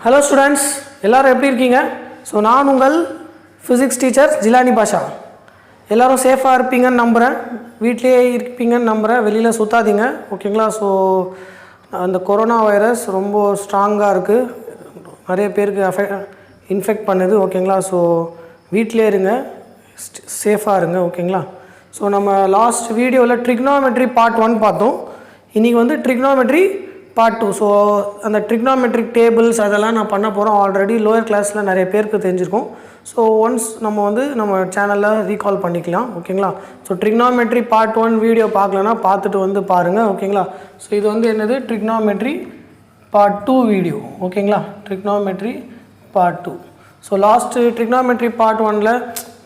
Hello students, எல்லாரும் எப்படி இருக்கீங்க? ஸோ நான் உங்கள் ஃபிசிக்ஸ் டீச்சர் ஜிலானி பாஷா. எல்லோரும் சேஃபாக இருப்பீங்கன்னு நம்புகிறேன், வீட்டிலேயே இருப்பீங்கன்னு நம்புகிறேன், வெளியில் சுற்றாதீங்க ஓகேங்களா. ஸோ அந்த கொரோனா வைரஸ் ரொம்ப ஸ்ட்ராங்காக இருக்குது, நிறைய பேருக்கு இன்ஃபெக்ட் பண்ணுது ஓகேங்களா. ஸோ வீட்டிலே இருங்க, சேஃபாக இருங்க ஓகேங்களா. ஸோ நம்ம லாஸ்ட் வீடியோவில் ட்ரிக்னாமெட்ரி பார்ட் 1 பார்த்தோம். இன்றைக்கி வந்து ட்ரிக்னாமெட்ரி பார்ட் 2. ஸோ அந்த ட்ரிக்னாமெட்ரிக் டேபிள்ஸ் அதெல்லாம் நான் பண்ண போகிறோம். ஆல்ரெடி லோயர் கிளாஸில் நிறைய பேருக்கு தெரிஞ்சிருக்கும். ஸோ ஒன்ஸ் நம்ம சேனலில் ரீகால் பண்ணிக்கலாம் ஓகேங்களா. ஸோ ட்ரிக்னாமெட்ரி பார்ட் 1 வீடியோ பார்க்கலன்னா பார்த்துட்டு வந்து பாருங்கள் ஓகேங்களா. ஸோ இது வந்து என்னது, ட்ரிக்னாமெட்ரி பார்ட் 2 வீடியோ ஓகேங்களா. Trigonometry part 2. So last trigonometry part 1ல்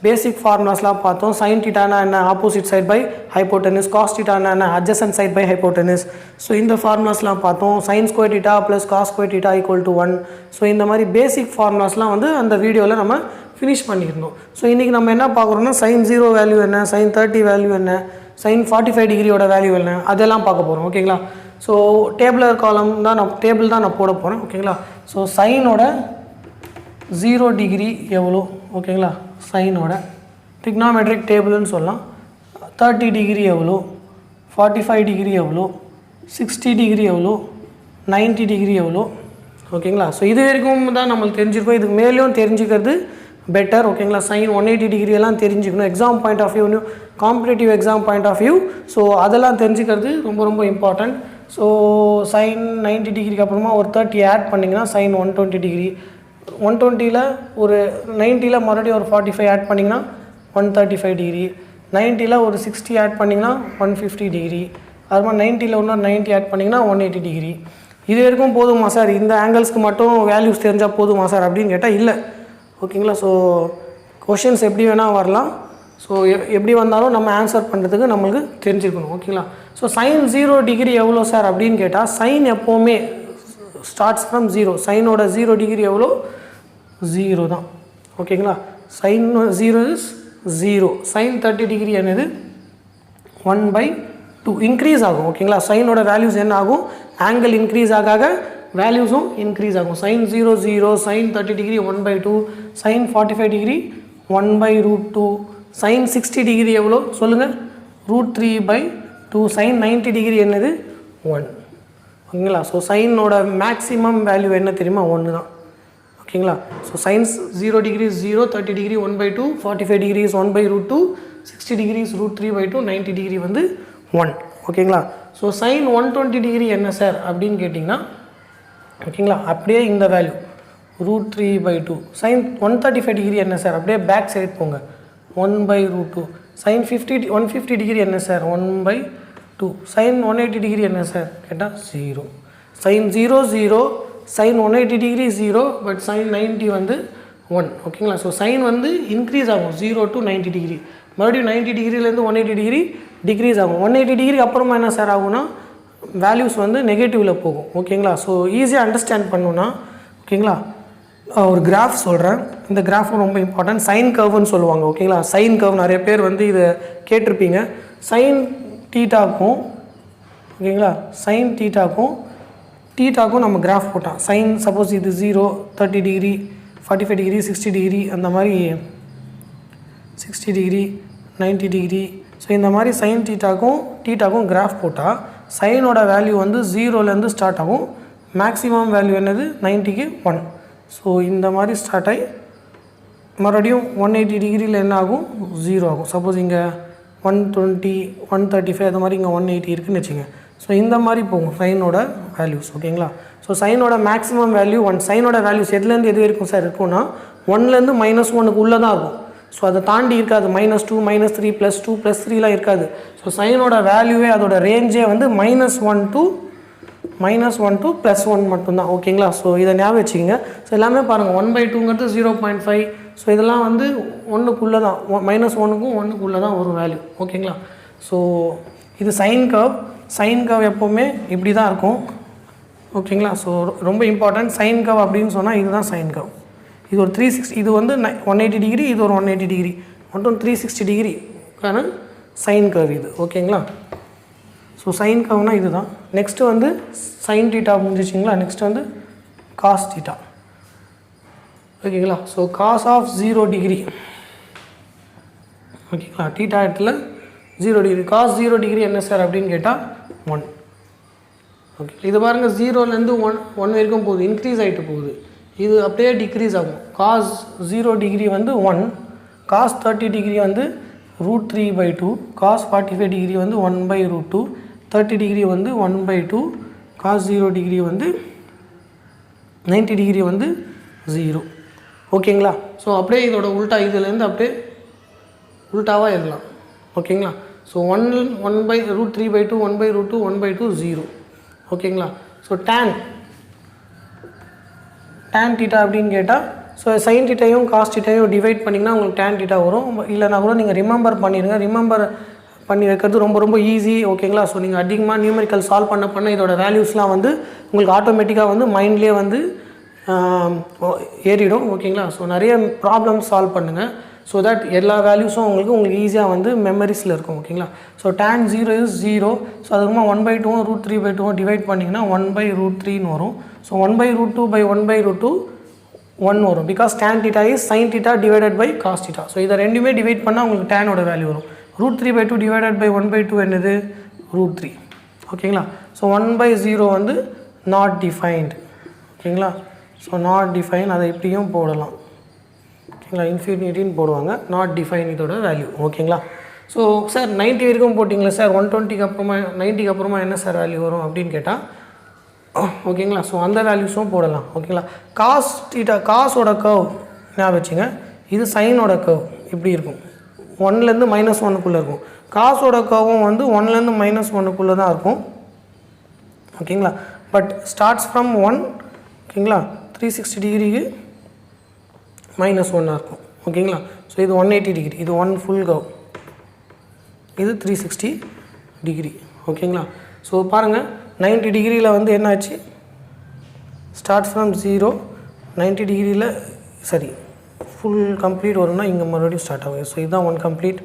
பேசிக் ஃபார்முலாஸ்லாம் பார்த்தோம். சைன் தீட்டானா என்ன, opposite side by hypotenuse, cos தீட்டானா என்ன, adjacent side by hypotenuse. So இந்த ஃபார்முலாஸ்லாம் பார்த்தோம். Sine square theta plus cos square theta equal to 1. So இந்த மாதிரி பேசிக் ஃபார்முலாஸ்லாம் வந்து அந்த வீடியோவில் நம்ம ஃபினிஷ் பண்ணியிருந்தோம். ஸோ இன்றைக்கி நம்ம என்ன பார்க்குறோம்னா, சைன் 0 வேல்யூ என்ன, சைன் 30 வேல்யூ என்ன, சைன் 45 டிகிரியோட வேல்யூ என்ன, அதெல்லாம் பார்க்க போகிறோம் ஓகேங்களா. ஸோ டேபிளர் காலம் தான் டேபிள் தான் நான் போட போகிறேன் ஓகேங்களா. ஸோ சைனோட 0 டிகிரி எவ்வளோ ஓகேங்களா, சைனோட ட்ரிக்னாமெட்ரிக் டேபிள்னு சொல்லலாம். 30 டிகிரி எவ்வளோ, 45 டிகிரி எவ்வளோ, 60 டிகிரி எவ்வளோ, 90 டிகிரி எவ்வளோ ஓகேங்களா. ஸோ இது வரைக்கும் தான் நம்மளுக்கு தெரிஞ்சிருக்கோம். இதுக்கு மேலேயும் தெரிஞ்சுக்கிறது பெட்டர் ஓகேங்களா. சைன் 180 டிகிரி எல்லாம் தெரிஞ்சுக்கணும், exam point of view, competitive exam point of view. So அதெல்லாம் தெரிஞ்சுக்கிறது ரொம்ப ரொம்ப இம்பார்ட்டண்ட். ஸோ சைன் 90 டிகிரிக்கு அப்புறமா ஒரு 30 ஆட் பண்ணிங்கன்னா சைன் 120 டிகிரி, 120ல் ஒரு 90ல் மறுபடியும் ஒரு 45 ஆட் பண்ணிங்கன்னா 135 டிகிரி, 90ல் ஒரு 60 ஆட் பண்ணிங்கன்னா 150 டிகிரி, அது மாதிரி 90ல் இன்னொரு 90 ஆட் பண்ணிங்கன்னா 180 டிகிரி. இது வரைக்கும் போதுமா சார், இந்த ஆங்கிள்ஸ்க்கு மட்டும் வேல்யூஸ் தெரிஞ்சால் போதுமா சார் அப்படின்னு கேட்டால் இல்லை ஓகேங்களா. ஸோ கொஷின்ஸ் எப்படி வேணால் வரலாம். ஸோ எப்படி வந்தாலும் நம்ம ஆன்சர் பண்ணுறதுக்கு நம்மளுக்கு தெரிஞ்சுக்கணும் ஓகேங்களா. ஸோ சைன் 0 டிகிரி எவ்வளோ சார் அப்படின்னு கேட்டால், சைன் எப்போவுமே ஸ்டார்ட்ஸ் ஃப்ரம் 0. சைனோட 0 டிகிரி எவ்வளோ, 0 தான் ஓகேங்களா. Sign 0 is 0. சைன் 30 டிகிரி என்னது 1/2 இன்க்ரீஸ் ஆகும் ஓகேங்களா. சைனோட வேல்யூஸ் என்ன ஆகும், ஆங்கிள் இன்க்ரீஸ் ஆக வேல்யூஸும் இன்க்ரீஸ் ஆகும். Sine 0 0, sine 30 degree 1/2, sine 45 degree 1/√2, sine 60 degree எவ்வளோ சொல்லுங்கள், √3/2, சைன் 90 டிகிரி என்னது 1 ஓகேங்களா. ஸோ சைனோட மேக்ஸிமம் வேல்யூ என்ன தெரியுமா, 1 தான் ஓகேங்களா. So sines 0 degree 0, 30 degree 1/2, 45 degree 1/√2, 60 degree √3/2, 90 degree வந்து 1 ஓகேங்களா. ஸோ சைன் 120 டிகிரி என்ன சார் அப்படின்னு கேட்டிங்கன்னா ஓகேங்களா, அப்படியே இந்த வேல்யூ √3/2. சைன் 135 டிகிரி என்ன சார், அப்படியே பேக் சைட் போங்க 1/√2. சைன் 150 டிகிரி என்ன சார், 1/2. சைன் 180 டிகிரி என்ன சார் கேட்டால் 0. Sine 0 0, sine 180 degree 0, but sine 90 வந்து 1 ஓகேங்களா. ஸோ சைன் வந்து இன்க்ரீஸ் ஆகும் 0 to 90 டிகிரி, மறுபடியும் 90 டிகிரிலேருந்து 180 டிகிரி டிக்ரீஸ் ஆகும். 180 டிகிரி அப்புறமா என்ன சார் ஆகும்னா வேல்யூஸ் வந்து நெகட்டிவில் போகும் ஓகேங்களா. ஸோ ஈஸியாக அண்டர்ஸ்டாண்ட் பண்ணணுன்னா ஓகேங்களா, ஒரு கிராஃப் சொல்கிறேன். இந்த கிராஃபும் ரொம்ப இம்பார்ட்டன்ட், சைன் கர்வ்னு சொல்லுவாங்க ஓகேங்களா. சைன் கர்வ் நிறைய பேர் வந்து இதை கேட்டிருப்பீங்க. சைன் தீட்டாக்கும் ஓகேங்களா, சைன் தீட்டாக்கும் நம்ம கிராஃப் போட்டால், சைன் சப்போஸ் இது 0, 30 டிகிரி, 45 டிகிரி, 60 டிகிரி, அந்த மாதிரி 60 டிகிரி, 90 டிகிரி. ஸோ இந்த மாதிரி சைன் தீட்டாக்கும் கிராஃப் போட்டால் சைனோட வேல்யூ வந்து 0லேருந்து ஸ்டார்ட் ஆகும், மேக்ஸிமம் வேல்யூ என்னது 90க்கு 1. ஸோ இந்த மாதிரி ஸ்டார்ட் ஆகி மறுபடியும் 180 டிகிரியில் என்ன ஆகும் 0 ஆகும். சப்போஸ் இங்கே 120, 135 அது மாதிரி இங்கே 180 இருக்குதுன்னு வச்சுங்க. ஸோ இந்த மாதிரி போகும் சைனோட வேல்யூஸ் ஓகேங்களா. ஸோ சைனோட மேக்ஸிமம் வேல்யூ 1. சைனோட வேல்யூஸ் எதுலேருந்து எது வரைக்கும் சார் இருக்கும்னா 1லேருந்து -1க்கு உள்ளே தான் இருக்கும். ஸோ அதை தாண்டி இருக்காது, -2, -3, +2, +3லாம் இருக்காது. ஸோ சைனோட வேல்யூவே அதோட ரேஞ்சே வந்து -1 to +1 மட்டும்தான் ஓகேங்களா. ஸோ இதை ஞாபகம் வச்சுக்கிங்க. ஸோ எல்லாமே பாருங்கள் 1/2ங்கிறது 0.5. ஸோ இதெல்லாம் வந்து 1க்குள்ளே தான், -1க்கும் 1க்குள்ளே தான் ஒரு வேல்யூ ஓகேங்களா. ஸோ இது சைன் கர்வ் எப்போவுமே இப்படி தான் இருக்கும் ஓகேங்களா. ஸோ ரொம்ப இம்பார்ட்டன்ட், சைன் கர்வ் அப்படின்னு சொன்னால் இதுதான் சைன் கர்வ். இது ஒரு 360, இது வந்து 180 டிகிரி, இது ஒரு 180 டிகிரி, மட்டும் 360 டிகிரிக்கான சைன் கர்வ் இது ஓகேங்களா. ஸோ சைன் கர்வ்னால் இது தான். நெக்ஸ்ட்டு வந்து சைன் தீட்டா முடிஞ்சிச்சிங்களா. நெக்ஸ்ட் வந்து காஸ் தீட்டா ஓகேங்களா. ஸோ காஸ் ஆஃப் 0 டிகிரி ஓகேங்களா, டீட்டா இடத்துல 0 டிகிரி, காஸ் 0 டிகிரி என்ன சார் அப்படின்னு கேட்டால் 1. ஓகே, இது பாருங்கள் 0லேருந்து 1 வரைக்கும் போகுது, இன்க்ரீஸ் ஆகிட்டு போகுது. இது அப்படியே டிக்ரீஸ் ஆகும். காஸ் 0 டிகிரி வந்து 1, காஸ் 30 டிகிரி வந்து √3/2, காஸ் 45 டிகிரி வந்து 1/√2, 30 டிகிரி வந்து 1/2, காஸ் 0 டிகிரி வந்து 90 டிகிரி வந்து 0. ஓகேங்களா. ஸோ அப்படியே இதோட உல்ட்டா இதுலேருந்து அப்படியே உல்ட்டாவாக எழுதலாம். ஓகேங்களா. ஸோ 1/√3/2, 1/√2, 1/2, 0. ஓகேங்களா. ஸோ டேன் தீட்டா அப்படின்னு கேட்டால், ஸோ சைன் தீட்டையும் காஸ் தீட்டையும் டிவைட் பண்ணிங்கன்னா உங்களுக்கு டேன் தீட்டா வரும். இல்லைனா கூட நீங்கள் ரிமெம்பர் பண்ணிடுங்க. ரிமெம்பர் பண்ணி வைக்கிறது ரொம்ப ரொம்ப ஈஸி. ஓகேங்களா. ஸோ நீங்கள் அதிகமாக நியூமெரிக்கல் சால்வ் பண்ண இதோட வேல்யூஸ்லாம் வந்து உங்களுக்கு ஆட்டோமேட்டிக்காக வந்து மைண்ட்லேயே வந்து ஏறிடும். ஓகேங்களா. ஸோ நிறைய ப்ராப்ளம்ஸ் சால்வ் பண்ணுங்கள். ஸோ தட் எல்லா வேல்யூஸும் உங்களுக்கு ஈஸியாக வந்து மெமரிஸில் இருக்கும். ஓகேங்களா. So tan 0 is 0. ஸோ அதுக்கப்புறமா 1/2 √3/2 டிவைட் பண்ணிங்கன்னா 1/√3ன்னு வரும். ஸோ 1/√2/1/√2 1 வரும். Because tan theta is sine theta divided by cos theta. So இதை ரெண்டுமே டிவைட் பண்ணால் உங்களுக்கு டேனோட வேல்யூ வரும். √3/2 டிவைடட் பை 1/2 என்னது √3. ஓகேங்களா. ஸோ 1/0 வந்து நாட் டிஃபைன்டு. ஓகேங்களா. ஸோ நாட் டிஃபைன், அதை இப்படியும் போடலாம். ஓகேங்களா. இன்ஃபினிட்டின்னு போடுவாங்க, நாட் டிஃபைன் இதோட வேல்யூ. ஓகேங்களா. ஸோ சார் 90 வரைக்கும் போட்டிங்களா சார், 120க்கு அப்புறமா 90க்கு அப்புறமா என்ன சார் வேல்யூ வரும் அப்படின்னு கேட்டால், ஓகேங்களா. ஸோ அந்த வேல்யூஸும் போடலாம். ஓகேங்களா. காஸ் தீட்டா, காஸோட கர்வ் ஞாபகம் வச்சுங்க. இது சைனோட கர்வ் இப்படி இருக்கும், 1லேருந்து -1க்குள்ளே இருக்கும். காஸோட கர்வும் வந்து 1லேருந்து -1க்குள்ளே தான் இருக்கும். ஓகேங்களா. But starts from 1. ஓகேங்களா. 360 டிகிரிக்கு -1 இருக்கும். ஓகேங்களா. ஸோ இது 180 டிகிரி, இது 1 ஃபுல் கர்வ், இது 360 டிகிரி. ஓகேங்களா. ஸோ பாருங்கள் 90 டிகிரியில் வந்து என்னாச்சு, ஸ்டார்ட் ஃப்ரம் 0, 90 டிகிரியில் சரி ஃபுல் கம்ப்ளீட் வரும்னா இங்கே மறுபடியும் ஸ்டார்ட் ஆகும். ஸோ இதுதான் 1 கம்ப்ளீட்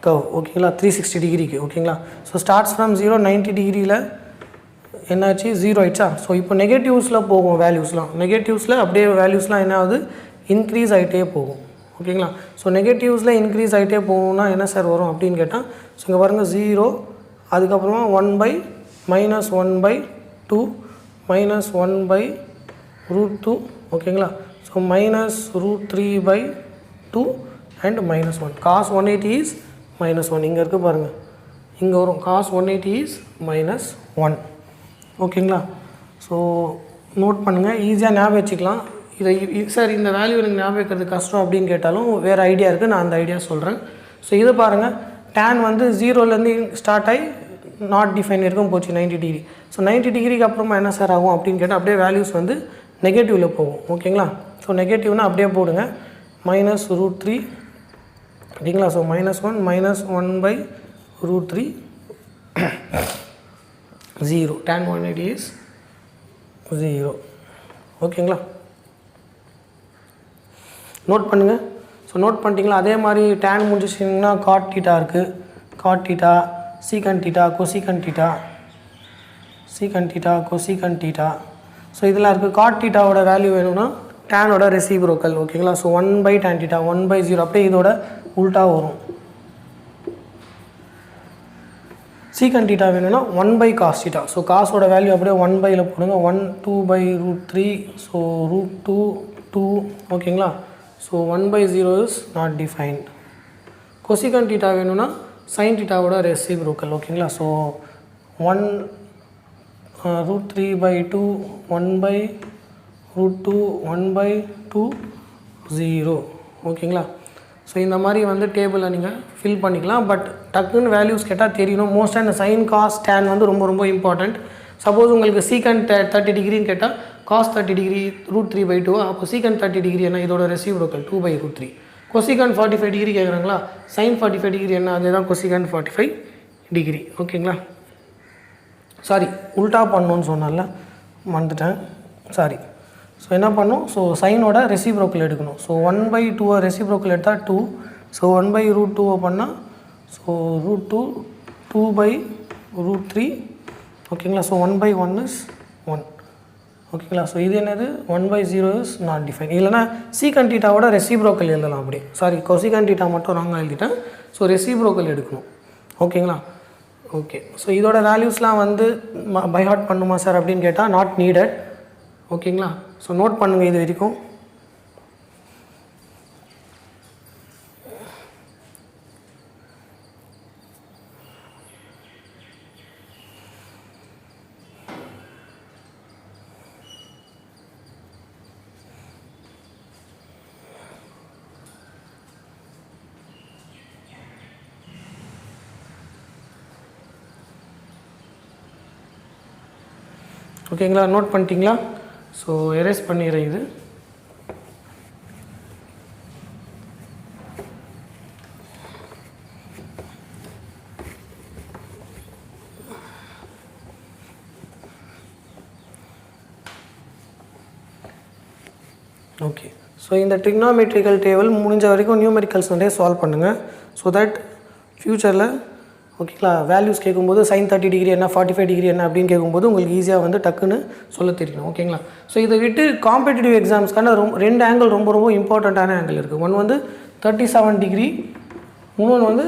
கர்வ். ஓகேங்களா. 360 டிகிரிக்கு. ஓகேங்களா. ஸோ ஸ்டார்ட்ஸ் ஃப்ரம் 0, 90 டிகிரியில் என்னாச்சு 0 ஆயிடுச்சா. ஸோ இப்போ நெகட்டிவ்ஸில் போகும் வேல்யூஸ்லாம், நெகட்டிவ்ஸில் அப்படியே வேல்யூஸ்லாம் என்ன ஆகுது, இன்க்ரீஸ் ஆகிட்டே போகும். ஓகேங்களா. ஸோ நெகட்டிவ்ஸில் இன்க்ரீஸ் ஆகிட்டே போகும்னா என்ன சார் வரும் அப்படின்னு கேட்டால், ஸோ இங்கே பாருங்கள் 0, அதுக்கப்புறமா 1/-1/2 -1/√2. ஓகேங்களா. So -√3/2 and -1. Cos 180 is -1. இங்கே இருக்குது பாருங்கள், இங்கே வரும் காஸ் 180 இஸ் -1. ஓகேங்களா. ஸோ நோட் பண்ணுங்கள், ஈஸியாக ஞாபகம் வச்சுக்கலாம். இதை சார் இந்த வேல்யூ எனக்கு ஞாபகம் வைக்கிறது கஷ்டம் அப்படின்னு கேட்டாலும் வேறு ஐடியா இருக்குது, நான் அந்த ஐடியா சொல்கிறேன். ஸோ இது பாருங்கள், டேன் வந்து 0லேருந்து ஸ்டார்ட் ஆகி நாட் டிஃபைன் வரைக்கும் போச்சு 90 டிகிரி. ஸோ 90 டிகிரிக்கு அப்புறமா என்ன சார் ஆகும் அப்படின்னு கேட்டால் அப்படியே வேல்யூஸ் வந்து நெகட்டிவில் போகும். ஓகேங்களா. ஸோ நெகட்டிவ்னா அப்படியே போடுங்க, -√3. ஓகேங்களா. ஸோ -1 -1/√3 0. tan 180 is 0. ஓகேங்களா. நோட் பண்ணுங்கள். ஸோ நோட் பண்ணிட்டீங்களா. அதே மாதிரி டேன் முடிச்சிட்டிங்கன்னா காட் தீட்டா இருக்குது, காட் தீட்டா, சீக்கன் தீட்டா, கொசிக்கன் தீட்டா, சீக்கன் தீட்டா, கொசிக்கன் தீட்டா. ஸோ இதெல்லாம் இருக்குது. காட் தீட்டாவோட வேல்யூ வேணும்னா டேனோட ரெசிப்ரோக்கல். ஓகேங்களா. ஸோ 1/tan தீட்டா 1/0 அப்படியே இதோட உல்ட்டா வரும். சீக்கன் தீட்டா வேணும்னா 1/cos தீட்டா. ஸோ காசோட வேல்யூ அப்படியே 1/ல போடுங்க, 1 2/√3. ஸோ √2 2. ஓகேங்களா. So 1/0 is not defined. கொசிக்கன் theta வேணும்னா சைன் தீட்டாவோட ரெசிப்ரோக்கல். ஓகேங்களா. ஸோ 1 √3/2 1/√2 1/2 0. ஓகேங்களா. ஸோ இந்த மாதிரி வந்து டேபிளில் நீங்கள் ஃபில் பண்ணிக்கலாம். பட் டக்குன்னு வேல்யூஸ் கேட்டால் தெரியணும். மோஸ்ட்டாக இந்த சைன் காஸ் டேன் வந்து ரொம்ப ரொம்ப இம்பார்ட்டண்ட். சப்போஸ் உங்களுக்கு சீக்கன் 30 டிகிரின்னு கேட்டால் காஸ் 30 டிகிரி √3/2, அப்போ சீக்கன் 30 டிகிரி என்ன, இதோட ரெசிப்ரோக்கல் 2/√3. கொசிகன் 45 டிகிரி கேட்குறாங்களா, சைன் 45 டிகிரி என்ன, அதே தான் கொசிகன் 45 டிகிரி. ஓகேங்களா. சாரி, உல்ட்டா பண்ணணுன்னு சொன்னால மறந்துட்டேன், சாரி. ஸோ என்ன பண்ணணும், ஸோ சைனோட ரெசிப்ரோக்கல் எடுக்கணும். ஸோ 1/2 ரெசிப்ரோக்கல் எடுத்தால் 2. ஸோ 1/√2 பண்ணால் ஸோ √2 2/√3. ஓகேங்களா. So 1/1 is 1. ஓகேங்களா. ஸோ இது என்னது 1/0 இஸ் நாட் டிஃபைன். இல்லைனா சீக்கன் தீட்டாவோட ரெசிப்ரோக்கல் எழுதலாம். அப்படி சாரி கொசிகன் தீட்டா மட்டும் ராங்காக எழுதிட்டேன். ஸோ ரெசிப்ரோக்கல் எடுக்கணும். ஓகேங்களா. ஓகே. ஸோ இதோட வேல்யூஸ்லாம் வந்து பை ஹார்ட் பண்ணுமா சார் அப்படின்னு கேட்டால் நாட் நீடட். ஓகேங்களா. ஸோ நோட் பண்ணுங்கள் இது வரைக்கும். ஓகேங்களா. நோட் பண்ணிட்டீங்களா. ஸோ எரேஸ் பண்ணிடுறேன் இது. ஓகே. ஸோ இந்த ட்ரிக்னாமெட்ரிக்கல் டேபிள் முடிஞ்ச வரைக்கும் நியூமெரிக்கல்ஸ் நிறைய சால்வ் பண்ணுங்கள். ஸோ தட் ஃப்யூச்சரில் ஓகேங்களா வேல்யூஸ் கேட்கும்போது sin 30 டிகிரி என்ன 45 டிகிரி என்ன அப்படின்னு கேட்கும்போது உங்களுக்கு ஈஸியாக வந்து டக்குன்னு சொல்ல தெரியணும். ஓகேங்களா. ஸோ இதை விட்டு காம்படிட்டிவ் எக்ஸாம்ஸ்க்கான ரெண்டு ஆங்கிள் ரொம்ப ரொம்ப இம்பார்ட்டண்ட்டான ஆங்கிள் இருக்குது. ஒன்று வந்து 37 டிகிரி, இன்னொன்று வந்து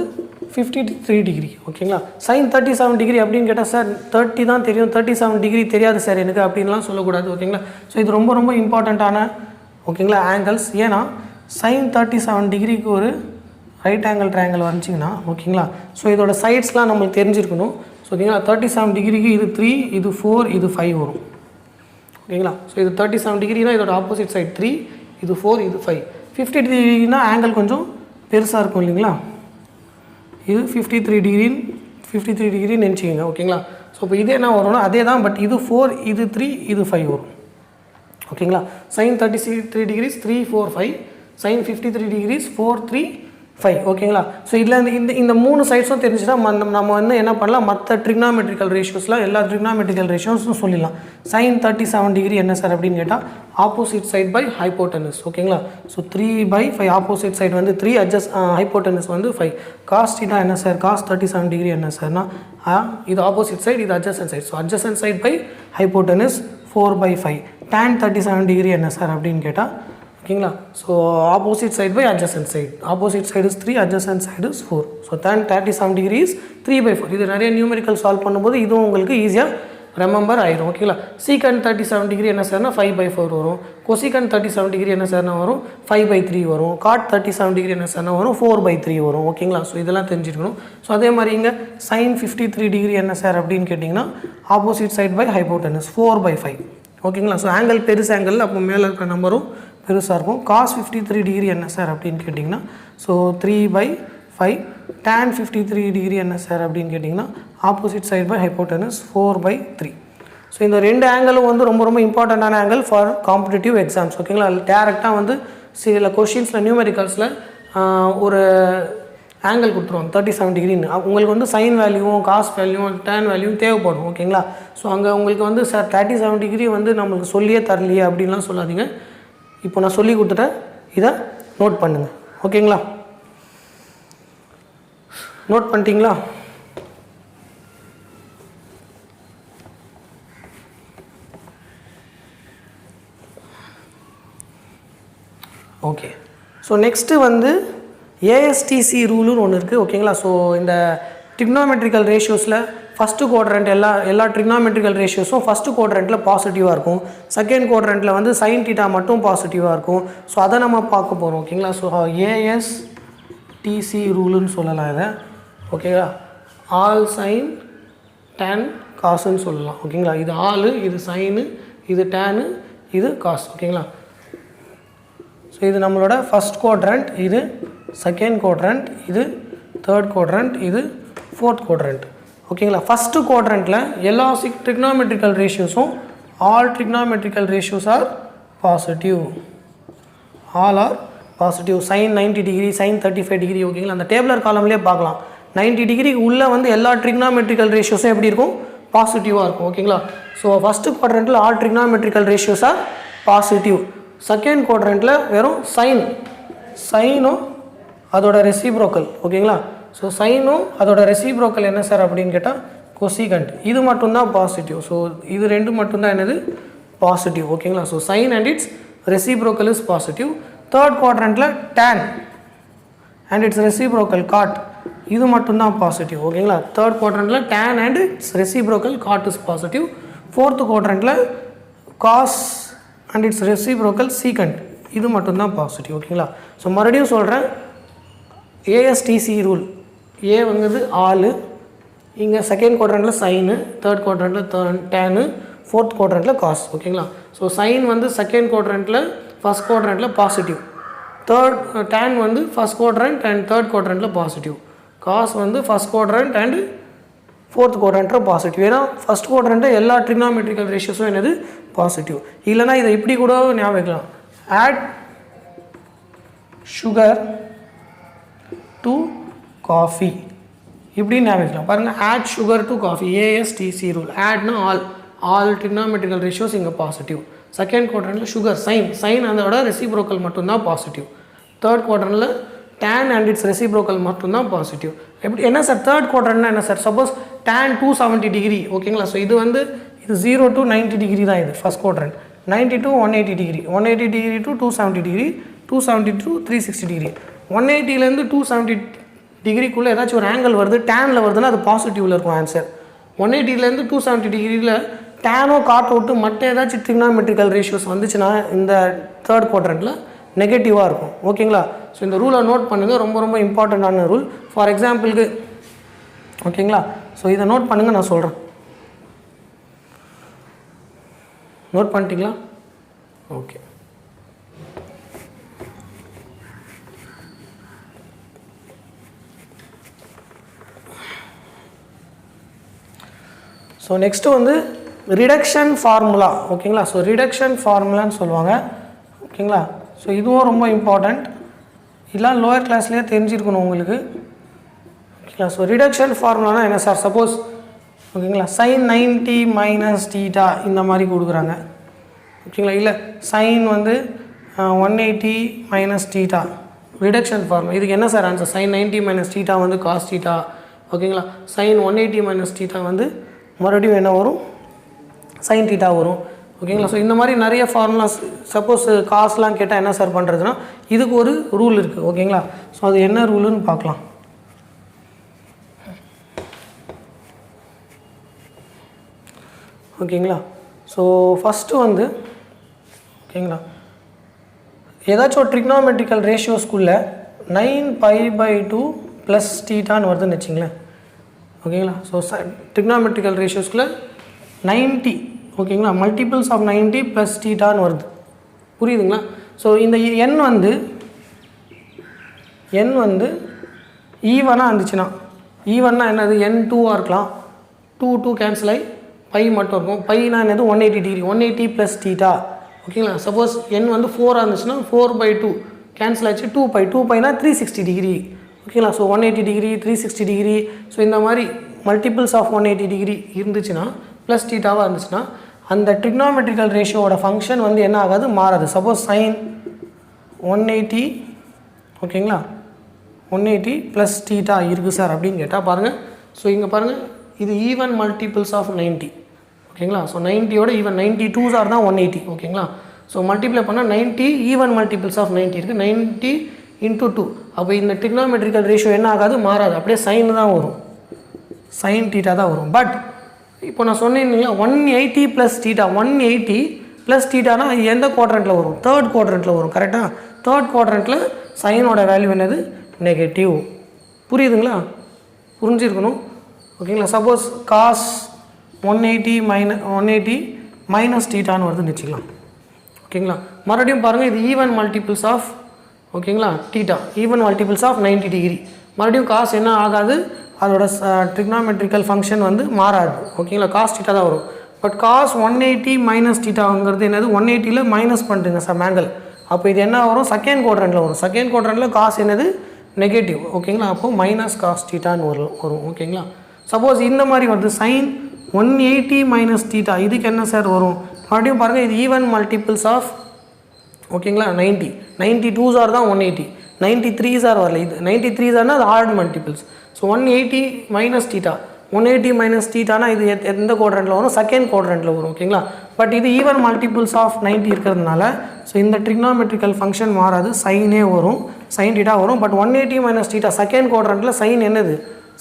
53 டிகிரி. ஓகேங்களா. sin 37 டிகிரி அப்படின்னு கேட்டால் சார் 30 தான் தெரியும், 37 டிகிரி தெரியாது சார் எனக்கு அப்படின்லாம் சொல்லக்கூடாது. ஓகேங்களா. ஸோ இது ரொம்ப ரொம்ப இம்பார்ட்டண்ட்டான ஓகேங்களா ஆங்கிள்ஸ். ஏன்னா sin 37 டிகிரிக்கு ஒரு ரைட் ஆங்கிள் ட்ரையாங்கிள் வந்துச்சிங்கன்னா ஓகேங்களா. ஸோ இதோட சைட்ஸ்லாம் நம்மளுக்கு தெரிஞ்சிருக்கணும். ஸோ ஓகேங்களா 37 டிகிரிக்கு இது 3, இது 4, இது 5 வரும். ஓகேங்களா. ஸோ இது 37 டிகிரினா இதோட ஆப்போசிட் சைட் 3, இது 4, இது 5. 50 டிகிரினா ஆங்கிள் கொஞ்சம் பெருசாக இருக்கும் இல்லைங்களா. இது 53 டிகிரின்னு நினச்சிக்கோங்க. ஓகேங்களா. ஸோ இப்போ இது என்ன வரும்னா அதே தான், பட் இது 4, இது 3, இது 5 வரும். ஓகேங்களா. sin 33 degrees 3, 4, 5, sin 53 degrees 4, 3, 5. ஓகேங்களா. ஸோ இதில் இந்த மூணு சைட்ஸும் தெரிஞ்சுன்னா நம்ம வந்து என்ன பண்ணலாம், மற்ற ட்ரிக்னாமெட்ரிக்கல் ரேஷியோஸ்லாம் எல்லா ட்ரிக்னாமெட்ரிக்கல் ரேஷியோஸும் சொல்லிடலாம். sin 37 டிகிரி என்ன சார் அப்படின்னு கேட்டால் ஆப்போசிட் சைட் பை ஹைப்போட்டனஸ். ஓகேங்களா. ஸோ 3/5 ஆப்போசிட் சைட் வந்து 3, ஹைப்போட்டனஸ் வந்து 5. காஸ் தீட்டா என்ன சார், காஸ் 37 டிகிரி என்ன சார்னா இது ஆப்போசிட் சைட், இது adjacent side. So adjacent side by hypotenuse 4/5. tan 37 degree என்ன சார் அப்படின்னு கேட்டால் ஓகேங்களா. So opposite side by adjacent side. Opposite side is 3, adjacent side is 4. So tan 37 degree is 3/4. இது நிறைய நியூமெரிக்கல் சால்வ் பண்ணும்போது இதுவும் உங்களுக்கு ஈஸியாக ரெமெம்பர் ஆயிரும். ஓகேங்களா. சீக்கன் 37 டிகிரி என்ன சார்னா 5/4 வரும். கொசிகன் 37 டிகிரி என்ன சார்னா வரும் 5/3 வரும். காட் 37 டிகிரி என்ன சார்னா வரும் 4/3 வரும். ஓகேங்களா. ஸோ இதெல்லாம் தெரிஞ்சுக்கணும். ஸோ அதே மாதிரி இங்கே sin 53 டிகிரி என்ன சார் அப்படின்னு கேட்டிங்கன்னா ஆப்போசிட் சைட் பை ஹைப்போட்டனஸ் 4/5. ஓகேங்களா. ஸோ ஆங்கிள் பெருசு ஆங்கிள் அப்போ மேலே இருக்கிற நம்பரும் பெருசாக இருக்கும். காஸ் 53 டிகிரி என்ன சார் அப்படின்னு கேட்டிங்கன்னா ஸோ 3/5. tan 53 டிகிரி என்ன சார் அப்படின்னு கேட்டிங்கன்னா opposite side by hypotenuse 4/3. So இந்த ரெண்டு ஆங்கிளும் வந்து ரொம்ப ரொம்ப இம்பார்ட்டண்ட்டான ஆங்கிள் ஃபார் காம்படிட்டிவ் எக்ஸாம்ஸ். ஓகேங்களா. டேரெக்டாக வந்து சில கொஷின்ஸில் நியூமெரிக்கல்ஸில் ஒரு ஆங்கிள் கொடுத்துருவாங்க 37 டிகிரின்னு. உங்களுக்கு வந்து சைன் வேல்யூவும் காஸ் வேல்யூவும் டேன் வேல்யூவும் தேவைப்படும். ஓகேங்களா. ஸோ அங்கே உங்களுக்கு வந்து சார் 37 டிகிரி வந்து நம்மளுக்கு சொல்லியே தரலையே அப்படின்லாம் சொல்லாதீங்க. இப்போ நான் சொல்லி கொடுத்துட்டேன், இதை நோட் பண்ணுங்கள். ஓகேங்களா. நோட் பண்ணிட்டீங்களா. ஓகே. ஸோ நெக்ஸ்ட்டு வந்து ஏஎஸ்டிசி ரூலுன்னு ஒன்று இருக்குது. ஓகேங்களா. ஸோ இந்த ட்ரிக்னாமெட்ரிக்கல் ரேஷியோஸில் ஃபஸ்ட்டு குவாட்ரண்ட் எல்லா ட்ரிக்னாமெட்ரிக்கல் ரேஷியோஸும் ஃபஸ்ட்டு குவாட்ரண்ட்டில் பாசிட்டிவாக இருக்கும். செகண்ட் குவாட்ரண்ட்டில் வந்து சைன் தீட்டா மட்டும் பாசிட்டிவாக இருக்கும். ஸோ அதை நம்ம பார்க்க போகிறோம். ஓகேங்களா. ஸோ ஏஎஸ்டிசி ரூலுன்னு சொல்லலாம் இதை. ஓகேவா. ஆல் சைன் டேன் காசுன்னு சொல்லலாம். ஓகேங்களா. இது ஆளு, இது சைனு, இது டேனு, இது காசு. ஓகேங்களா. ஸோ இது நம்மளோட ஃபஸ்ட் குவாட்ரண்ட், இது செகண்ட் குவாட்ரண்ட், இது தேர்ட் குவாட்ரண்ட், இது ஃபோர்த் குவாட்ரண்ட். ஓகேங்களா. ஃபஸ்ட்டு குவாட்ரண்ட்டில் எல்லா ட்ரிக்னாமெட்ரிக்கல் ரேஷியோஸும் all trigonometrical ratios are positive. All are positive. Sine 90 degree, sine 35 degree. ஓகேங்களா. அந்த டேபிளர் காலம்லேயே பார்க்கலாம். 90 டிகிரிக்கு உள்ளே வந்து எல்லா ட்ரிக்னாமெட்ரிக்கல் ரேஷியோஸும் எப்படி இருக்கும், பாசிட்டிவாக இருக்கும். ஓகேங்களா. ஸோ ஃபஸ்ட்டு குவாட்ரண்ட்டில் all trigonometrical ratios are positive. Second குவாட்ரண்ட்டில் வெறும் சைனும் அதோட ரெசிப்ரோக்கல். ஓகேங்களா. ஸோ சைனும் அதோட ரெசிப்ரோக்கல் என்ன சார் அப்படின்னு கேட்டால் கொசிகண்ட். இது மட்டும்தான் பாசிட்டிவ். ஸோ இது ரெண்டு மட்டும்தான் என்னது பாசிட்டிவ் ஓகேங்களா. So sine and its reciprocal is positive. Third குவாட்ரண்ட்டில் tan and its reciprocal cot இது மட்டும்தான் பாசிட்டிவ் ஓகேங்களா. தேர்ட் குவாட்ரண்ட்டில் tan and its reciprocal cot is positive. Fourth குவாட்ரண்ட்டில் cos and its reciprocal secant இது மட்டும்தான் பாசிட்டிவ் ஓகேங்களா. ஸோ மறுபடியும் சொல்கிறேன், ஏஎஸ்டிசி ரூல் ஏ வந்து ஆல், இங்கே செகண்ட் குவாட்ரண்ட்டில் சைனு, தேர்ட் குவாட்ரண்ட்டில் டேனு, ஃபோர்த் குவாட்ரண்ட்டில் காஸ் ஓகேங்களா. ஸோ சைன் வந்து செகண்ட் குவாட்ரண்ட்டில் ஃபஸ்ட் குவாட்ரண்ட்டில் பாசிட்டிவ், டேன் வந்து ஃபஸ்ட் குவாட்ரண்ட் அண்ட் தேர்ட் குவாட்ரண்ட்டில் பாசிட்டிவ், காஸ் வந்து ஃபஸ்ட் குவாட்ரண்ட் அண்ட் ஃபோர்த் குவாட்ரண்ட்டில் பாசிட்டிவ். ஏன்னா ஃபஸ்ட் குவாட்ரண்ட்டில் எல்லா ட்ரிக்னாமெட்ரிக்கல் ரேஷியோஸும் என்னது பாசிட்டிவ். இல்லைனா இதை இப்படி கூட ஞாபகம் வைக்கலாம், ஆட் சுகர் டு காஃபி இப்படின்னு ஞாபகம் வைக்கலாம். பாருங்கள், add sugar to coffee ASTC rule. ஆட்னா ஆல் ட்ரிக்னாமெட்ரிக்கல் ரேஷியோஸ் இங்கே பாசிட்டிவ். செகண்ட் குவாட்ரண்ட்டில் சுகர் சைன் அதோட ரெசிப்ரோக்கல் மட்டும்தான் பாசிட்டிவ். தேர்ட் குவாட்ரண்ட்டில் tan அண்ட் இட்ஸ் ரெசிப்ரோக்கல் மட்டும்தான் பாசிட்டிவ். எப்படி என்ன சார் தேர்ட் குவாட்ரண்ட்னா என்ன சார்? சப்போஸ் tan 270 டிகிரி ஓகேங்களா. ஸோ இது 0 to 90 டிகிரி தான் இது first quadrant, 90 to 180 degree, 180 degree to 270 degree, 270 to 360 degree. 180லேருந்து 270 டிகிரிக்குள்ளே ஏதாச்சும் ஒரு ஆங்கிள் வருது டேனில் வருதுன்னா அது பாசிட்டிவில் இருக்கும் ஆன்சர். 180லேருந்து 270 டிகிரியில் டேனோ காட்டோ விட்டு மற்ற ஏதாச்சும் ட்ரிக்னாமெட்ரிக்கல் ரேஷியோஸ் வந்துச்சுன்னா இந்த தேர்ட் குவாட்ரண்ட்டில் நெகட்டிவாக இருக்கும் ஓகேங்களா. ஸோ இந்த ரூலை நோட் பண்ணுங்கள், ரொம்ப ரொம்ப இம்பார்ட்டண்ட்டான ரூல். ஃபார் எக்ஸாம்பிளுக்கு ஓகேங்களா. ஸோ இதை நோட் பண்ணுங்கள், நான் சொல்கிறேன். நோட் பண்ணிட்டீங்களா? ஓகே. ஸோ நெக்ஸ்ட்டு வந்து ரிடக்ஷன் ஃபார்முலா ஓகேங்களா. ஸோ ரிடக்ஷன் ஃபார்முலான்னு சொல்லுவாங்க ஓகேங்களா. ஸோ இதுவும் ரொம்ப இம்பார்ட்டண்ட், இதெல்லாம் லோயர் கிளாஸ்லேயே தெரிஞ்சிருக்கணும் உங்களுக்கு ஓகேங்களா. ஸோ ரிடக்ஷன் ஃபார்முலானா என்ன சார்? சப்போஸ் ஓகேங்களா சைன் 90 மைனஸ் தீட்டா இந்த மாதிரி கொடுக்குறாங்க ஓகேங்களா. இல்லை சைன் வந்து 180 மைனஸ் தீட்டா ரிடக்ஷன் ஃபார்முலா. இதுக்கு என்ன sir answer? Sine 90 minus theta வந்து காஸ் தீட்டா ஓகேங்களா. சைன் 180 மைனஸ் தீட்டா வந்து மறுபடியும் என்ன வரும்? சைன் தீட்டா வரும் ஓகேங்களா. ஸோ இந்த மாதிரி நிறைய ஃபார்முலாஸ், சப்போஸ் காஸ்லாம் கேட்டால் என்ன சார் பண்ணுறதுன்னா இதுக்கு ஒரு ரூல் இருக்குது ஓகேங்களா. ஸோ அது என்ன ரூலுன்னு பார்க்கலாம். ஓகேங்களா. ஸோ ஃபஸ்ட்டு வந்து ஓகேங்களா ஏதாச்சும் ஒரு ட்ரிக்னாமெட்ரிக்கல் ரேஷியோஸ்குள்ளே 9π/2 ப்ளஸ் தீட்டான்னு வருதுன்னு வச்சிங்களேன் ஓகேங்களா. ஸோ ட்ரிக்னாமெட்ரிக்கல் ரேஷியோஸ்குள்ளே 90 ஓகேங்களா மல்டிபிள்ஸ் ஆஃப் 90 ப்ளஸ் தீட்டான்னு வருது, புரியுதுங்களா. ஸோ இந்த எண் வந்து ஈவனாக இருந்துச்சுன்னா, ஈவன்னா என்னது? n2ஆக இருக்கலாம், 2 கேன்சல் ஆகி பை மட்டும் இருக்கும். பைனா என்னது? 180 டிகிரி, 180 ப்ளஸ் தீட்டா ஓகேங்களா. சப்போஸ் n வந்து 4ஆக இருந்துச்சுன்னா 4/2 கேன்சல் ஆச்சு 2π, 2πனா 360 டிகிரி ஓகேங்களா. So 180 degree 360 degree. ஸோ இந்த மாதிரி மல்டிபிள்ஸ் ஆஃப் 180 டிகிரி இருந்துச்சுன்னா ப்ளஸ் தீட்டாவாக இருந்துச்சுன்னா அந்த ட்ரிக்னாமெட்ரிக்கல் ரேஷியோட ஃபங்க்ஷன் வந்து என்ன ஆகாது? மாறாது. சப்போஸ் சைன் 180 ஓகேங்களா 180 ப்ளஸ் தீட்டா இருக்குது சார் அப்படின்னு கேட்டால் பாருங்கள். ஸோ இங்கே பாருங்கள், இது ஈவன் மல்டிபிள்ஸ் ஆஃப் 90 ஓகேங்களா. ஸோ 90யோட ஈவன் 92 ஆர் தான் 180 ஓகேங்களா. ஸோ மல்டிப்ளை பண்ணால் 90 ஈவன் மல்டிபிள்ஸ் ஆஃப் 90 இருக்குது, 90 × 2. அப்போ இந்த ட்ரிக்னாமெட்ரிக்கல் ரேஷியோ என்ன ஆகாது? மாறாது, அப்படியே சைன் தான் வரும், சைன் தீட்டா தான் வரும். பட் இப்போ நான் சொன்னேன் இல்லைங்களா 180 ப்ளஸ் தீட்டா, 180 ப்ளஸ் தீட்டானா எந்த குவாட்ரண்ட்டில் வரும்? தேர்ட் குவாட்ரண்ட்டில் வரும் கரெக்டாக. தேர்ட் குவாட்ரண்ட்டில் சைனோட வேல்யூ என்னது? நெகட்டிவ். புரியுதுங்களா? புரிஞ்சிருக்கணும் ஓகேங்களா. சப்போஸ் காஸ் 180 மைனஸ் தீட்டான்னு வருதுன்னு வச்சுக்கலாம் ஓகேங்களா. மறுபடியும் பாருங்கள், இது ஈவன் மல்டிபிள்ஸ் ஆஃப் ஓகேங்களா theta, even multiples of 90 degree. மறுபடியும் காஸ் என்ன ஆகாது? அதோட ட்ரிக்னாமெட்ரிக்கல் ஃபங்க்ஷன் வந்து மாறாது ஓகேங்களா. காஸ் தீட்டா தான் வரும். பட் காஸ் 180 மைனஸ் தீட்டாங்கிறது என்னது? 180ல் மைனஸ் பண்ணுறீங்க சார் ஆங்கிள். அப்போ இது என்ன வரும்? செகண்ட் குவாட்ரண்ட்டில் வரும். செகண்ட் குவாட்ரண்ட்டில் காஸ் என்னது? நெகட்டிவ் ஓகேங்களா. அப்போது மைனஸ் காஸ் தீட்டான்னு வரும் ஓகேங்களா. சப்போஸ் இந்த மாதிரி வருது சைன் 180 மைனஸ் தீட்டா, இதுக்கு என்ன சார் வரும்? மறுபடியும் பாருங்கள், இது ஈவன் மல்டிபிள்ஸ் ஆஃப் ஓகேங்களா 92 ஆர் தான் 180, 93 ஆர் வரல, இது 93 ஆர்னா அது odd multiples. So 180 minus theta, 180 minus தீட்டானா இது எந்த குவாட்ரண்ட்டில் வரும்? செகண்ட் குவாட்ரண்ட்டில் வரும் ஓகேங்களா. பட் இது ஈவன் மல்டிபிள்ஸ் ஆஃப் 90 இருக்கிறதுனால ஸோ இந்த ட்ரிக்னாமெட்ரிக்கல் ஃபங்க்ஷன் மாறாது, சைனே வரும், சைன் டீட்டா வரும். பட் 180 மைனஸ் டீட்டா செகண்ட் குவாட்ரண்ட்டில் சைன் என்னது,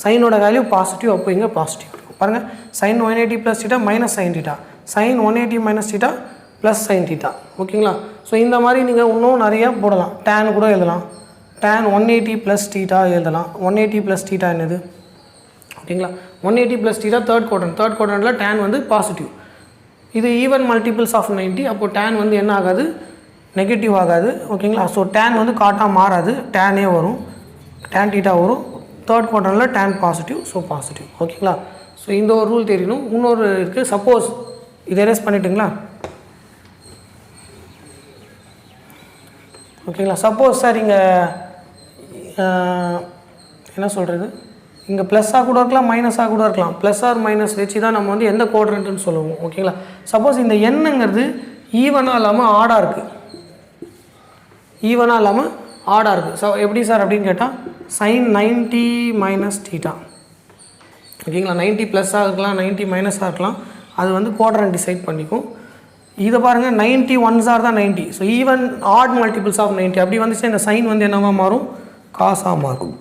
சைனோட வேல்யூ பாசிட்டிவ், அப்போ இங்கே பாசிட்டிவ் இருக்கும். பாருங்கள், sine 180 plus theta minus sine theta, sine 180 minus theta plus sine theta. ஓகேங்களா? ஸோ இந்த மாதிரி நீங்கள் இன்னும் நிறையா போடலாம். டேன் கூட எழுதலாம், tan 180 ப்ளஸ் டீட்டா எழுதலாம். 180 ப்ளஸ் டீட்டா என்னது, ஓகேங்களா? 180 ப்ளஸ் டீட்டா தேர்ட் குவாட்ரண்ட்டில் tan வந்து பாசிட்டிவ். இது ஈவன் மல்டிபிள்ஸ் ஆஃப் 90, அப்போது tan வந்து என்ன ஆகாது, நெகட்டிவ் ஆகாது. ஓகேங்களா? ஸோ tan வந்து காட்டாக மாறாது, tanே வரும், tan டீட்டா வரும். தேர்ட் குவாட்ரண்ட்டில் tan பாசிட்டிவ், ஸோ பாசிட்டிவ். ஓகேங்களா? ஸோ இந்த ஒரு ரூல் தெரியணும். இன்னொரு இருக்குது, சப்போஸ் இதை எரேஸ் பண்ணிட்டுங்களா? ஓகேங்களா? சப்போஸ் சார் இங்கே என்ன சொல்கிறது, இங்கே ப்ளஸ்ஸாக கூட இருக்கலாம், மைனஸாக கூட இருக்கலாம். ப்ளஸ் ஆர் மைனஸ் வச்சு தான் நம்ம வந்து எந்த குவாட்ரண்ட்டுன்னு சொல்லுவோம். ஓகேங்களா? சப்போஸ் இந்த எண்ணுங்கிறது ஈவனாக இல்லாமல் ஆடாக இருக்குது, ஈவனாக இல்லாமல் ஆடாக இருக்குது. ஸோ எப்படி சார் அப்படின்னு கேட்டால் சைன் 90 மைனஸ் டீட்டா. ஓகேங்களா? 90 ப்ளஸ்ஸாக இருக்கலாம், 90 மைனஸாக இருக்கலாம், அது வந்து குவாட்ரண்ட் டிசைட் பண்ணிக்கும். இதை பாருங்கள், 90 ஒன்ஸ் ஆர் தான் 90. So even odd multiples of 90 அப்படி வந்துச்சு, இந்த சைன் வந்து என்னவாக மாறும், காசாக மாறும்.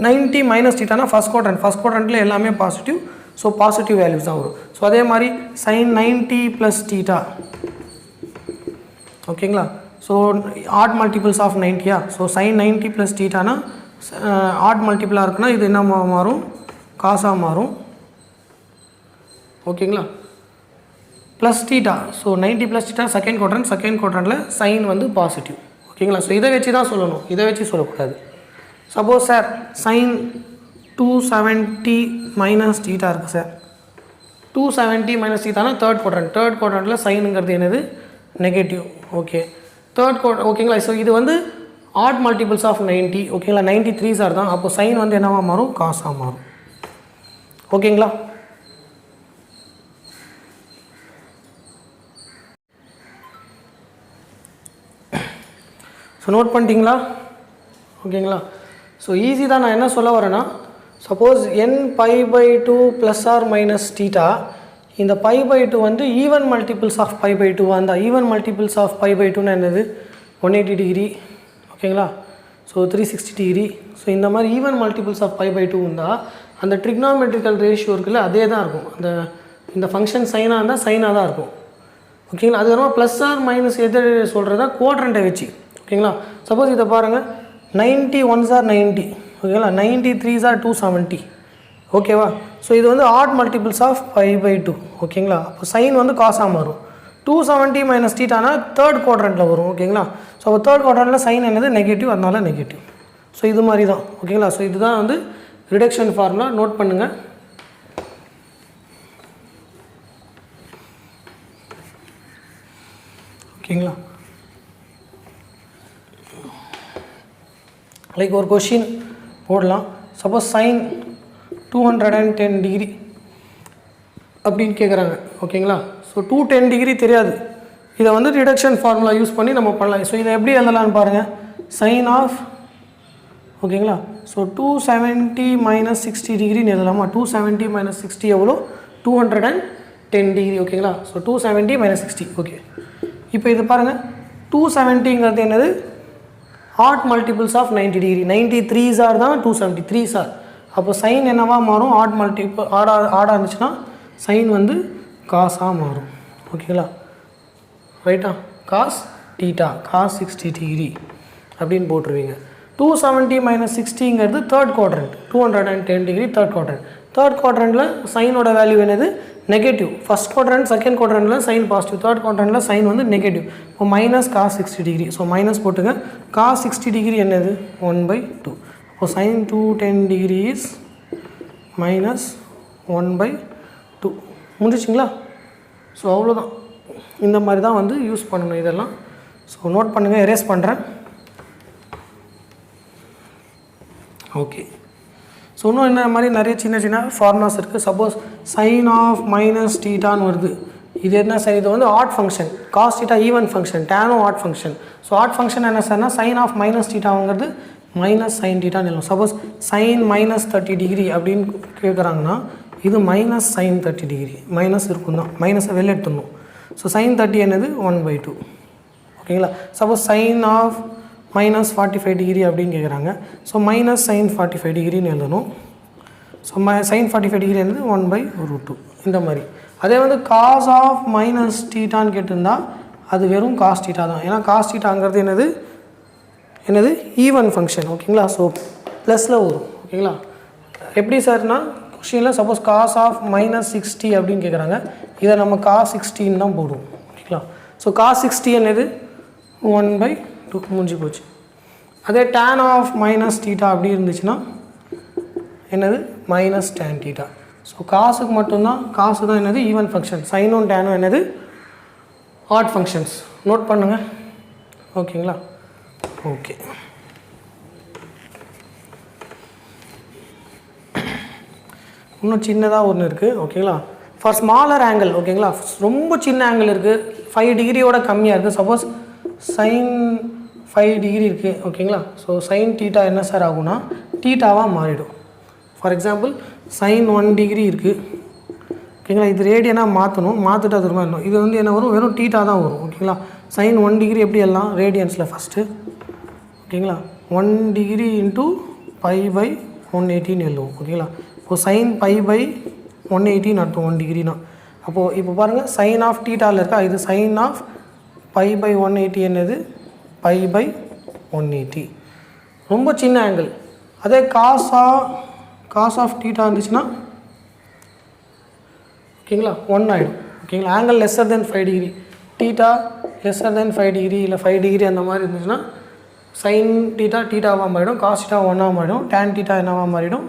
90 மைனஸ் டீட்டானா ஃபஸ்ட் குவாட்ரண்ட்டில் எல்லாமே பாசிட்டிவ், ஸோ பாசிட்டிவ் வேல்யூஸ் தான் வரும். ஸோ அதே மாதிரி சைன் 90 ப்ளஸ் டீட்டா. ஓகேங்களா? ஸோ ஆட் மல்டிபிள்ஸ் ஆஃப் 90யா, ஸோ சைன் 90 ப்ளஸ் டீட்டானா ஆட் மல்டிபிளாக இருக்குன்னா இது என்ன மாறும், காசாக மாறும். ஓகேங்களா? Plus theta, so 90 plus theta second குவாட்ரண்ட்டில் சைன் வந்து பாசிட்டிவ். ஓகேங்களா? ஸோ இதை வச்சு தான் சொல்லணும், இதை வச்சு சொல்லக்கூடாது. Suppose sir sine 270 minus theta இருக்குது சார், 270 மைனஸ் டீட்டானா தேர்ட் குவாட்ரண்ட்டில் சைனுங்கிறது என்னது, நெகட்டிவ். ஓகே, ஓகேங்களா? ஸோ இது வந்து ஆட் மல்டிபிள்ஸ் ஆஃப் 90. ஓகேங்களா? 93 சார் தான், அப்போ சைன் வந்து என்னவா மாறும், காசாக மாறும். ஓகேங்களா? ஸோ நோட் பண்ணிட்டீங்களா? ஓகேங்களா? ஸோ ஈஸி தான். நான் என்ன சொல்ல வரேன்னா, suppose n π/2 plus or minus theta, இந்த π/2 வந்து ஈவன் மல்டிபிள்ஸ் ஆஃப் π/2 அந்த ஈவன் மல்டிபிள்ஸ் ஆஃப் π/2ன்னு என்னது, 180 டிகிரி. ஓகேங்களா? So 360 degree. ஸோ இந்த மாதிரி ஈவன் மல்டிபிள்ஸ் ஆஃப் π/2 இருந்தால் அந்த ட்ரிக்னாமெட்ரிக்கல் ரேஷியோ இருக்குல்ல, அதே தான் இருக்கும். இந்த ஃபங்க்ஷன் சைனாக இருந்தால் சைனாக தான் இருக்கும். ஓகேங்களா? அதுக்கப்புறமா ப்ளஸ் ஆர் மைனஸ் எது சொல்கிறதா, குவாட்ரண்ட்டை வச்சு. ஓகேங்களா? சப்போஸ் இதை பாருங்கள், 90 ஒன்ஸ் ஆர் 90. ஓகேங்களா? 93 ஆர் 270. ஓகேவா? ஸோ இது வந்து ஆட் மல்டிபிள்ஸ் ஆஃப் π/2. ஓகேங்களா? அப்போ சைன் வந்து காசாக மாறும். 270 மைனஸ் டீட்டானா தேர்ட் குவாட்ரண்ட்டில் வரும். ஓகேங்களா? ஸோ அப்போ தேர்ட் குவாட்ரண்ட்டில் சைன் என்னது, நெகட்டிவ், அதனால நெகட்டிவ். ஸோ இது மாதிரி தான். ஓகேங்களா? ஸோ இதுதான் வந்து ரிடக்ஷன் ஃபார்முலா. நோட் பண்ணுங்கள். ஓகேங்களா? லைக் ஒரு கொஷின் போடலாம். சப்போஸ் சைன் 210 டிகிரி அப்படின்னு கேட்குறாங்க. ஓகேங்களா? ஸோ 210 டிகிரி தெரியாது, இதை வந்து ரிடக்ஷன் ஃபார்முலா யூஸ் பண்ணி நம்ம பண்ணலாம். ஸோ இதை எப்படி எழுதலான்னு பாருங்கள். சைன் ஆஃப், ஓகேங்களா? ஸோ 270 மைனஸ் 60 டிகிரின்னு எழுதலாமா? 270 மைனஸ் 60 எவ்வளோ, 210 டிகிரி. ஓகேங்களா? So 270 minus 60. ஓகே, இப்போ இது பாருங்கள், 270ங்கிறது என்னது, odd multiples of 90 degree. 93 sir தான் 273 சார். அப்போ சைன் என்னவா மாறும், ஆட் மல்டிபிள் ஆடாக இருந்துச்சுன்னா சைன் வந்து காசாக மாறும். ஓகேங்களா? ரைட்டா? காஸ் டீட்டா, காஸ் 60 டிகிரி அப்படின்னு போட்டுருவீங்க. 270 மைனஸ் 60ங்கிறது third quadrant, 210 degree third quadrant. Third குவாட்ரண்ட்டில் சைனோட வேல்யூ என்னது, நெகட்டிவ். ஃபஸ்ட் குவாட்ரண்ட் செகண்ட் குவாட்ரண்ட்டில் சைன் பாசிட்டிவ், தேர்ட் குவாட்ரண்ட்டில் சைன் வந்து நெகட்டிவ். இப்போ minus cos 60 degree. So minus போட்டுங்க. காஸ் 60 டிகிரி என்னது, 1/2. இப்போ சைன் 210 டிகிரி இஸ் மைனஸ் 1/2. முடிச்சிங்களா? ஸோ அவ்வளோதான். இந்த மாதிரி தான் வந்து யூஸ் பண்ணணும் இதெல்லாம். ஸோ நோட் பண்ணுங்கள், எரேஸ் பண்ணுறேன். ஓகே, ஸோ இன்னும் என்ன மாதிரி நிறைய சின்ன சின்ன ஃபார்முலாஸ் இருக்குது. சப்போஸ் சைன் ஆஃப் மைனஸ் டீட்டான்னு வருது, இது என்ன சார், இது வந்து odd function. Cos theta even function, டேனும் odd function. So odd function என்ன சார்னா சைன் ஆஃப் மைனஸ் டீட்டாங்கிறது மைனஸ் சைன் டீட்டான்னு எழுதும். சப்போஸ் சைன் மைனஸ் 30 டிகிரி அப்படின்னு கேட்குறாங்கன்னா இது மைனஸ் சைன் 30 டிகிரி. மைனஸ் இருக்கும் தான், மைனஸை வெளில எடுத்துடணும். ஸோ sin 30 என்னது 1/2. ஓகேங்களா? சப்போஸ் sin ஆஃப் -45 டிகிரி அப்படின்னு கேட்குறாங்க. ஸோ மைனஸ் sin 45 டிகிரின்னு எழுதணும். ஸோ sin 45 டிகிரி என்னது 1/√2 இந்த மாதிரி. அதே வந்து காஸ் ஆஃப் மைனஸ் தீட்டான்னு கேட்டிருந்தா அது வெறும் காஸ் தீட்டா தான். ஏன்னா காஸ் தீட்டாங்கிறது என்னது ஈவன் ஃபங்க்ஷன். ஓகேங்களா? ஸோ ப்ளஸில் வரும். ஓகேங்களா? எப்படி சார்னா கொஷினில் சப்போஸ் காஸ் ஆஃப் -60 அப்படின்னு கேட்குறாங்க. இதை நம்ம காஸ் 16 தான் போடுவோம். ஓகேங்களா? ஸோ காஸ் 60 என்னது 1/2 முடிஞ்சு போச்சு. அதே tan ஆஃப் மைனஸ் தீட்டா அப்படி இருந்துச்சுன்னா என்னது மைனஸ் tan தீட்டா. ஸோ காசுக்கு மட்டும்தான், காசு தான் என்னது ஈவன் ஃபங்க்ஷன். சைனும் டேனும் என்னது ஆட் ஃபங்க்ஷன்ஸ். நோட் பண்ணுங்கள். ஓகேங்களா? ஓகே. இன்னும் சின்னதாக ஒன்று இருக்குது. ஓகேங்களா? For smaller angle. ஓகேங்களா? ரொம்ப சின்ன ஆங்கிள் இருக்குது, 5 டிகிரியோட கம்மியாக இருக்குது. சப்போஸ் sin 5 டிகிரி இருக்குது. ஓகேங்களா? ஸோ sin தீட்டா என்ன சார் ஆகும்னா தீட்டாவாக மாறிடும். ஃபார் எக்ஸாம்பிள் sin 1 டிகிரி இருக்குது. ஓகேங்களா? இது ரேடியனாக மாற்றிட்டு அது மாதிரி இது வந்து என்ன வரும், வெறும் தீட்டா தான் வரும். ஓகேங்களா? sin 1 டிகிரி எப்படி எல்லாம் ரேடியன்ஸில் ஃபஸ்ட்டு. ஓகேங்களா? 1 டிகிரி இன்ட்டு π/180 எழுதுவோம். ஓகேங்களா? இப்போது sin π/180 நட்டோம் 1 டிகிரினா. அப்போது இப்போ பாருங்கள் sin ஆஃப் தீட்டாவில் இருக்கா, இது sin ஆஃப் π/180 என்னது π/180. ரொம்ப சின்ன ஆங்கிள். அதே காஸ் ஆஃப் தீட்டா இருந்துச்சுன்னா ஓகேங்களா 1 ஆகிடும். ஓகேங்களா? ஆங்கிள் லெஸ்ஸர் தென் 5 டிகிரி, தீட்டா லெஸ்ஸர் தென் 5 டிகிரி இல்லை 5 டிகிரி அந்த மாதிரி இருந்துச்சுன்னா sin தீட்டா தீட்டாவாக மாறிடும், காஸ் தீட்டா 1ஆக மாறிடும், tan தீட்டா என்னவாக மாறிடும்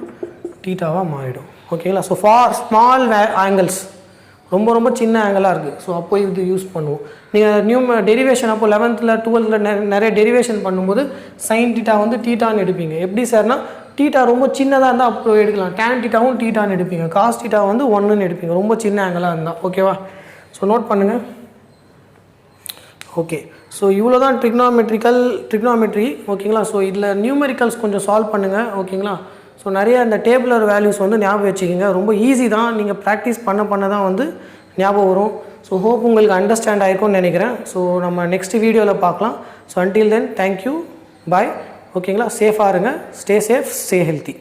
தீட்டாவாக மாறிடும். ஓகேங்களா? ஸோ ஃபார் ஸ்மால் ஆங்கிள்ஸ், ரொம்ப சின்ன ஆங்கிளாக இருக்குது. ஸோ அப்போ இது யூஸ் பண்ணுவோம். நீங்கள் டெரிவேஷன் அப்போ 11th 12th நிறைய டெரிவேஷன் பண்ணும்போது sin தீட்டா வந்து தீட்டான்னு எடுப்பீங்க. எப்படி சார்னா தீட்டா ரொம்ப சின்னதாக இருந்தால் அப்போ எடுக்கலாம், tan தீட்டாவும் தீட்டான்னு எடுப்பீங்க, காஸ் தீட்டா வந்து 1ன்னு எடுப்பீங்க ரொம்ப சின்ன ஆங்கிளாக இருந்தால். ஓகேவா? ஸோ நோட் பண்ணுங்கள். ஓகே. ஸோ இவ்வளோ தான் ட்ரிக்னாமெட்ரி. ஓகேங்களா? ஸோ இதில் நியூமெரிக்கல்ஸ் கொஞ்சம் சால்வ் பண்ணுங்கள். ஓகேங்களா? ஸோ நிறைய இந்த டேபிளர் வேல்யூஸ் வந்து ஞாபகம் வச்சுக்கிங்க. ரொம்ப ஈஸி தான், நீங்கள் ப்ராக்டிஸ் பண்ண தான் வந்து ஞாபகம் வரும். ஸோ ஹோப் உங்களுக்கு அண்டர்ஸ்டாண்ட் ஆகிருக்கும்னு நினைக்கிறேன். ஸோ நம்ம நெக்ஸ்ட் வீடியோவில் பார்க்கலாம். ஸோ அன்டில் தென் தேங்க்யூ, பாய். ஓகேங்களா? சேஃபாக இருங்க, ஸ்டே சேஃப், ஸ்டே ஹெல்த்தி.